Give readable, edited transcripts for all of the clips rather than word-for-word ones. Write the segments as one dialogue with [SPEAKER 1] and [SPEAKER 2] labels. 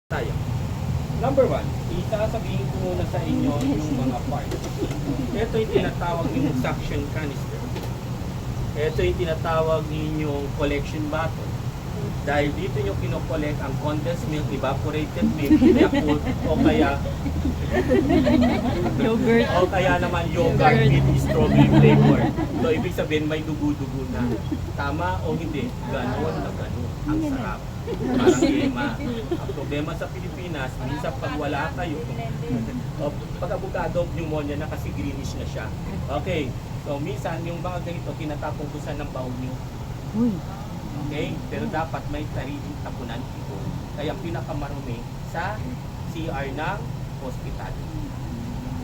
[SPEAKER 1] Tayo. Number one, isasabihin ko muna sa inyo yung mga parts. Ito yung tinatawag yung suction canister. Ito yung tinatawag ninyong collection bottle. Dahil dito nyo kinokollect ang condensed milk, evaporated milk, Yakult, o kaya
[SPEAKER 2] Yogurt.
[SPEAKER 1] o kaya naman yogurt with strawberry flavor. So ibig sabihin may dugo-dugo na. Tama o hindi? Ganon na ganon. Ang sarap. Parang lima. Ang problema sa Pilipinas, minsan pag wala kayo, o pag abogado, pneumonia na kasi greenish na siya. Okay. So minsan yung mga ganito, tinatapong kusan ng baon nyo.
[SPEAKER 2] Uy.
[SPEAKER 1] Okay? Pero dapat may sariling tapunan ito. Kaya pinakamarumi sa CR ng hospital.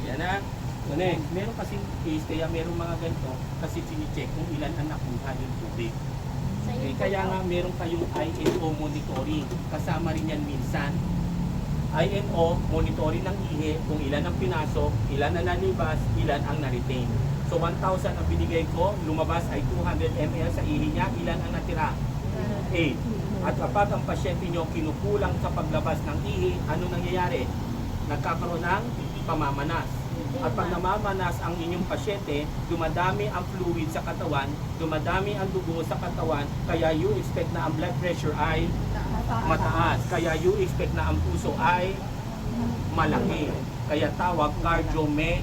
[SPEAKER 1] Yan na. So next, meron kasing case, kaya meron mga ganito, kasi sinicheck kung ilan ang nakuha yung tubig. Okay, kaya nga meron kayong INO monitoring. Kasama rin yan minsan. INO monitoring ng ihi, kung ilan ang pinasok, ilan ang nalibas, ilan ang na-retain. So 1,000 ang binigay ko, lumabas ay 200 ml sa ihi niya, ilan ang natira? 8. At kapag ang pasyente nyo kinukulang sa paglabas ng ihi, ano nangyayari? Nagkakaroon ng pamamanas. At pag namamanas ang inyong pasyente, dumadami ang fluid sa katawan, dumadami ang dugo sa katawan, kaya you expect na ang blood pressure ay mataas. Kaya you expect na ang puso ay malaki. Kaya tawag cardiomegaly.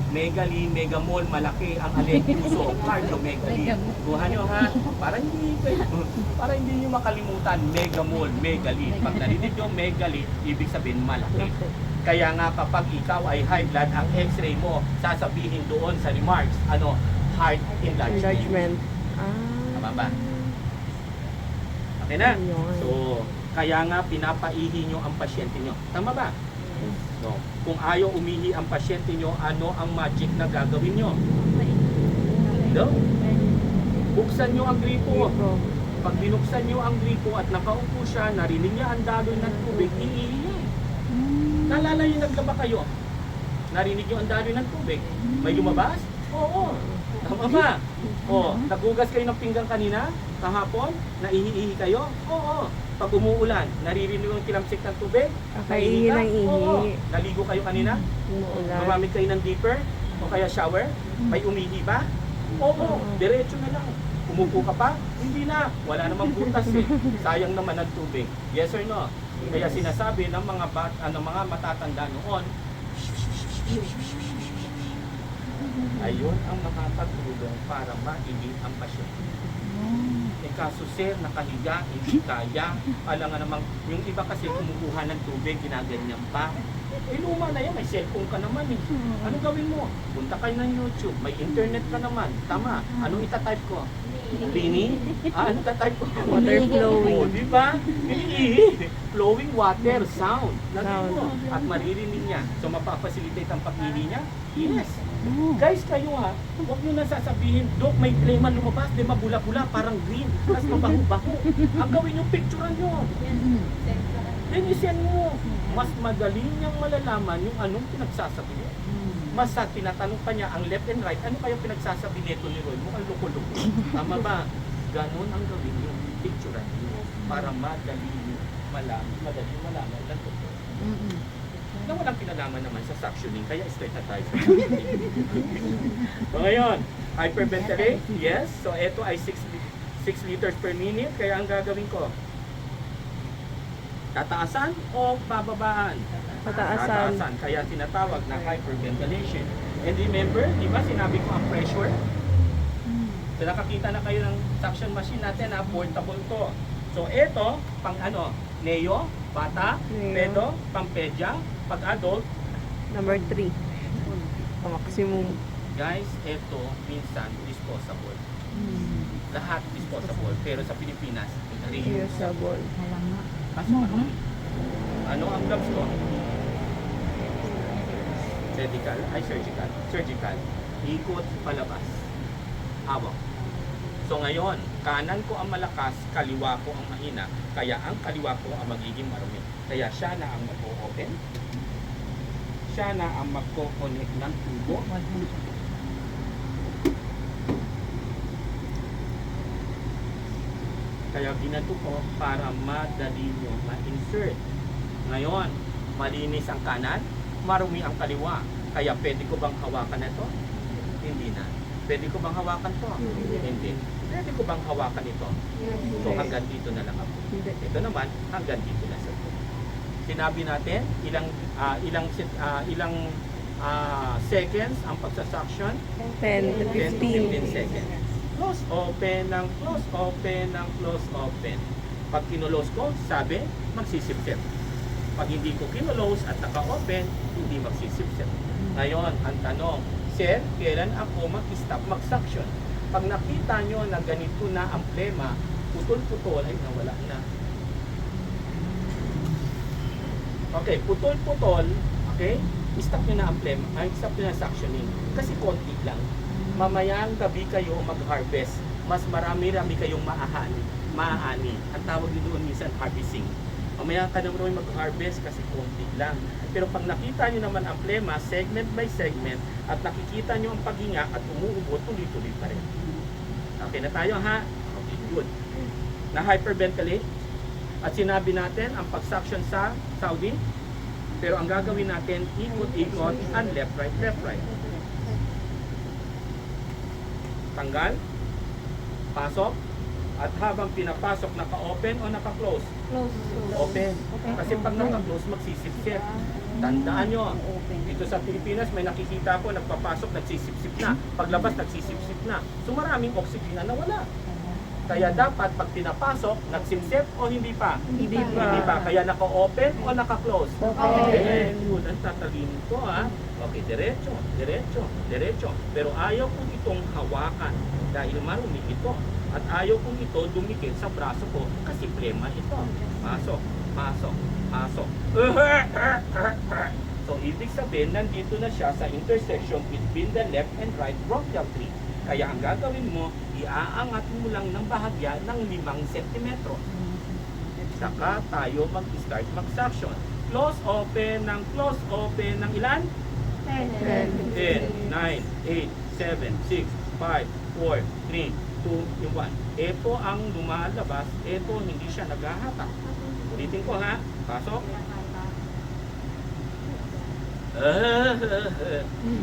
[SPEAKER 1] Megaly, megamol, malaki ang alin puso, cardiomegaly. Kuha nyo ha, para hindi nyo makalimutan, megamol, megaly. Pag narinig nyo megaly, ibig sabihin malaki. Kaya nga kapag ikaw ay high blood, ang x-ray mo, sasabihin doon sa remarks, heart enlargement. Tama ba? Okay na? So, kaya nga pinapaihi nyo ang pasyente nyo. Tama ba? No. Kung ayaw umihi ang pasyente nyo, ano ang magic na gagawin nyo? No? Buksan nyo ang gripo. Pag binuksan nyo ang gripo at nakaupo siya, narinig niya ang daloy ng tubig, iihi niya. Naalala yung naglaba kayo? Narinig nyo ang daloy ng tubig? May lumabas? Oo. Tama ba? O, nagugas kayo ng pinggan kanina? Kahapon? Naihi-ihi kayo? Oo. Pag umuulan, naririnig yung kilamsik ng tubig?
[SPEAKER 2] Kaihi ng ihi.
[SPEAKER 1] Oo. Naligo kayo kanina?
[SPEAKER 2] Umuulan.
[SPEAKER 1] Gumamit kayo ng dipper? O kaya shower? May umihi ba? Oo. Diretso na lang. Umupo ka pa? Hindi na. Wala namang butas eh. Sayang naman ang tubig. Yes or no? Kaya sinasabi ng mga mga matatanda noon, ayun ang makakatulong para maihi ang pasyente. Eh kaso sir, nakahiga, hindi kaya. Alam nga namang, yung iba kasi kumukuha ng tubig, ginaganyan pa. Eh luma na yan, may cellphone ka naman eh. Ano gawin mo? Punta kayo ng YouTube, may internet ka naman. Tama, anong itatype ko? Lini? Ano itatype ko?
[SPEAKER 2] Water flowing.
[SPEAKER 1] Oh, di ba? Flowing water, sound. Lagi mo. At maririnig niya. So mapapacilitate ang pag-ihi niya? Yes. Guys, kayo ha, huwag nyo na sasabihin, Dok, may claiman lumabas, di mabula-bula, parang green, tapos mabaho-baho. Ang gawin nyo, picturean nyo. Then isend mo. Mas madali niyang malalaman yung anong pinagsasabi niya. Mas sa tinatanong pa niya ang left and right, ano kayong pinagsasabi nito ni Roy? Mukhang loko-loko. Tama ba? Ganon ang gawin nyo. Picturean nyo. Para madali malaman ng totoo. Na walang kinalaman naman sa suctioning, kaya straight na tayo. So ngayon, hyperventilate, yes. So ito ay 6 liters per minute, kaya ang gagawin ko, tataasan o bababaan?
[SPEAKER 2] Pataasan.
[SPEAKER 1] Kaya tinatawag na hyperventilation. And remember, di ba sinabi ko ang pressure? So nakakita na kayo ng suction machine natin, portable to. So ito, pang neo, bata, pedo, pampedya, pag adult,
[SPEAKER 2] Number 3. Maximum.
[SPEAKER 1] guys, ito minsan disposable. Lahat disposable, pero sa Pilipinas, reusable.
[SPEAKER 2] Reusable.
[SPEAKER 1] Kaso ano ang gloves ko? Surgical. Ikot palabas. Hawak. So ngayon, kanan ko ang malakas, kaliwa ko ang mahina. Kaya ang kaliwa ko ang magiging marumi. Kaya siya na ang mag-o-open. Siya na ang magko-connect ng tubo. Kaya ginanto ko para madali nyo ma-insert. Ngayon, malinis ang kanan, marumi ang kaliwa. Kaya pwede ko bang hawakan na ito? Hindi na. Pwede ko bang hawakan to? Hindi. Pwede ko bang hawakan ito? So hanggang dito na lang ako.
[SPEAKER 2] Hindi.
[SPEAKER 1] Ito naman, hanggang dito na sa ito. Sinabi natin, ilang seconds ang pagsasuction?
[SPEAKER 2] 10 to
[SPEAKER 1] 10 to 15
[SPEAKER 2] 15.
[SPEAKER 1] seconds. Close, open, ng close, open, ng close, open. Pag kinulos ko, sabi, magsisip-sip. Pag hindi ko kinulos at naka-open, hindi magsisip-sip. Ngayon, ang tanong, Sir, kailan ako mag-stop mag-suction? Pag nakita nyo na ganito na ang plema, putol-putol, ay nawala na. Okay, putol-putol, okay? Stop nyo na ang plema, ay stop nyo na suctioning. Kasi konti lang. Mamayang gabi kayo mag-harvest, mas marami-rami kayong maaani. Ang tawag nyo doon minsan harvesting. Mamaya ka naman mag-harvest kasi konti lang. Pero pag nakita nyo naman ang plema, segment by segment, at nakikita nyo ang paghinga at umuubo, tuloy-tuloy pa rin. Okay na tayo ha? Okay, good. Na-hyperventilate. At sinabi natin ang pag-suction sa Saudi. Pero ang gagawin natin, ikot-ikot and left, right, left, right. Tanggal. Pasok. At habang pinapasok, naka-open o naka-close?
[SPEAKER 3] Close.
[SPEAKER 1] Open. Kasi pag naka-close, magsisip-sip. Tandaan nyo, dito sa Pilipinas, may nakikita ko, nagpapasok, nagsisip-sip na. Paglabas, nagsisip-sip na. So maraming oxygen na nawala. Kaya dapat, pag pinapasok, nagsip-sip o hindi pa?
[SPEAKER 2] Hindi pa.
[SPEAKER 1] Hindi pa. Kaya naka-open o naka-close?
[SPEAKER 3] Okay.
[SPEAKER 1] Good. Ang tatalino ko ha. Okay, diretso, diretso, diretso. Pero ayaw kong itong hawakan dahil marumi ito. At ayaw kong ito dumikit sa braso ko kasi plema ito. Pasok, pasok, pasok. So, ibig sabihin, nandito na siya sa intersection between the left and right bronchial tree. Kaya ang gagawin mo, iaangat mo lang ng bahagya ng 5 cm. Saka tayo mag-start mag-suction. Close, open, ng ilan? 10, 9, 8, 7, 6, 5, 4, 3, 2, 1. Ito ang lumalabas. Ito hindi siya naghahatak. Ulitin ko ha. Pasok.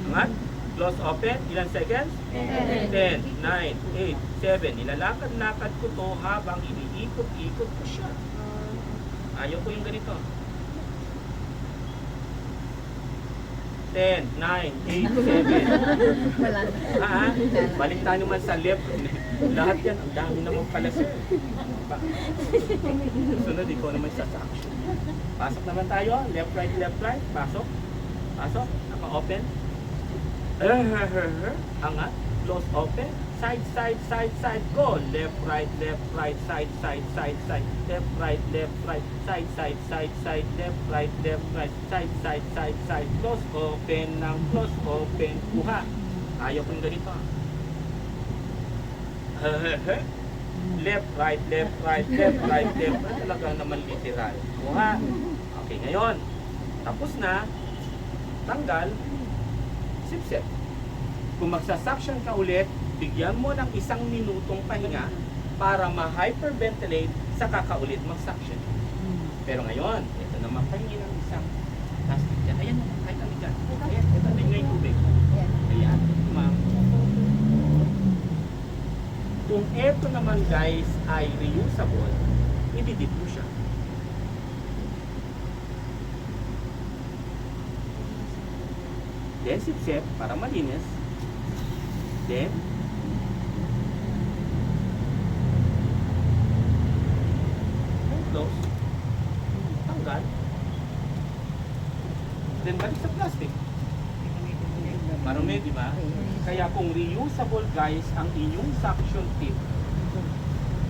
[SPEAKER 1] Angat. Close, open. Ilan seconds? 10, 9, 8, 7. Nilalakad-lakad ko to habang iniikot-ikot ko siya. Ayaw ko yung ganito. 10, 9, 8, 7.
[SPEAKER 3] Wala na.
[SPEAKER 1] Ha? Balik tayo naman sa left. Lahat yan, ang dami naman pala sa sunod, ikaw naman sa suction. Pasok naman tayo. Left, right. Pasok. Pasok. Naka-open. Angat. Close, open. Side, go. Left, right, side. Left, right, side, left, right, side. Close, open, close, open. Kuha. Ayaw kong ganito. Left, right. Talaga naman literal. Kuha. Okay, ngayon. Tapos na. Tanggal. Sip-sip. Kung magsa-suction ka ulit, bigyan mo ng 1 minutong pahinga para ma-hyperventilate sa kakaulit mag-suction. Pero ngayon, ito naman pahingi ng isang plastic yan. Ayan, kahit aligan. Ayan, ito din ngayon tubig. Ayan, ma'am. Kung ito naman guys ay reusable, ididip mo siya. Then sip-sip para malinis. Then close. Tanggal. Then balik sa plastic. Marumi, di ba? Kaya kung reusable guys ang inyong suction tip,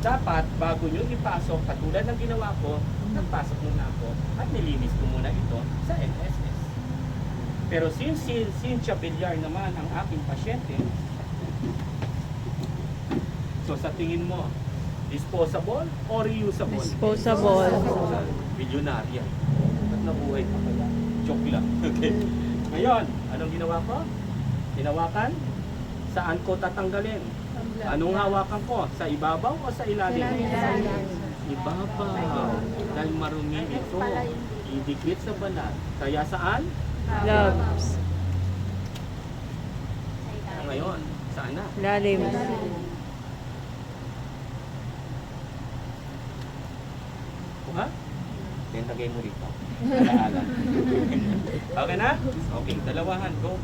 [SPEAKER 1] dapat bago nyo ipasok, katulad ng ginawa ko, nagpasok muna ako at nilinis ko muna ito sa MSS. Pero since Cynthia Villar naman ang aking pasyente, so sa tingin mo, disposable or reusable?
[SPEAKER 2] Disposable.
[SPEAKER 1] Bilyonarya. At nabuhay pa kaya? Joke lang. Okay. Ngayon, anong ginawa ko? Hinawakan? Saan ko tatanggalin? Anong hawakan ko? Sa ibabaw o sa ilalim? Ibabaw. Dahil marumi ito. Idikit sa balat. Kaya saan?
[SPEAKER 2] Gloves.
[SPEAKER 1] Ngayon, saan na?
[SPEAKER 2] Lalim.
[SPEAKER 1] Ha? Then lagay mo rito. Alaalan. Okay na? Okay, dalawahan. Go.